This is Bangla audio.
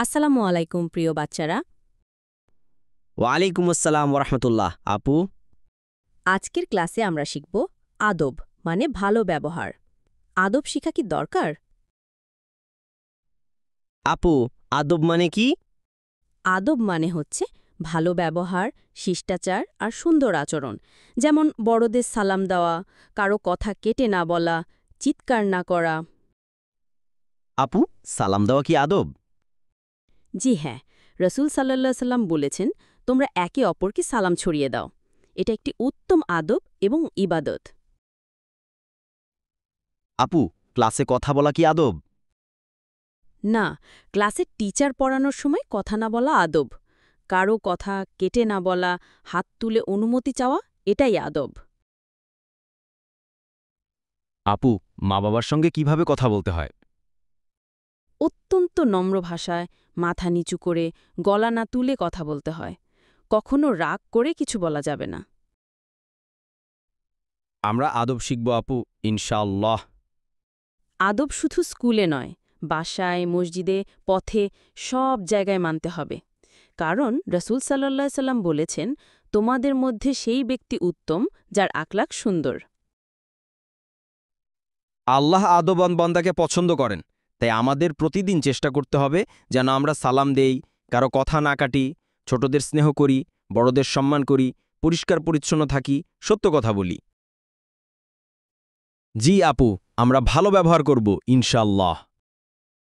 আসসালামু আলাইকুম প্রিয় বাচ্চারা। ওয়ালাইকুম আসসালাম ওরহমতুল্লাহ। আপু, আজকের ক্লাসে আমরা শিখব আদব মানে ভালো ব্যবহার। আদব শিখা কি দরকার? আপু, আদব মানে কি? আদব মানে হচ্ছে ভালো ব্যবহার, শিষ্টাচার আর সুন্দর আচরণ। যেমন বড়দের সালাম দেওয়া, কারো কথা কেটে না বলা, চিৎকার না করা। আপু, সালাম দেওয়া কি আদব? জি হ্যাঁ, রসুল সাল্লাল্লাহু সাল্লাম বলেছেন, তোমরা একে অপরকে সালাম ছড়িয়ে দাও। এটা একটি উত্তম আদব এবং ইবাদত। আপু, ক্লাসে কথা বলা কি আদব? না, ক্লাসে টিচার পড়ানোর সময় কথা না বলা আদব। কারো কথা কেটে না বলা, হাত তুলে অনুমতি চাওয়া, এটাই আদব। আপু, মা বাবার সঙ্গে কিভাবে কথা বলতে হয়? অত্যন্ত নম্র ভাষায়, মাথা নিচু করে, গলা না তুলে কথা বলতে হয়। কখনো রাগ করে কিছু বলা যাবে না। আমরা আদব শিখব আপু, ইনশাআল্লাহ। আদব শুধু স্কুলে নয়, বাসায়, মসজিদে, পথে, সব জায়গায় মানতে হবে। কারণ রসুল সাল্লাল্লাহু সাল্লাম বলেছেন, তোমাদের মধ্যে সেই ব্যক্তি উত্তম যার আখলাক সুন্দর। আল্লাহ আদবান বান্দাকে পছন্দ করেন, তাই আমাদের প্রতিদিন চেষ্টা করতে হবে যেন আমরা সালাম দেই, কারো কথা না কাটি, ছোটদের স্নেহ করি, বড়দের সম্মান করি, পরিষ্কার পরিচ্ছন্ন থাকি, সত্য কথা বলি। জি আপু, আমরা ভালো ব্যবহার করব ইনশাআল্লাহ।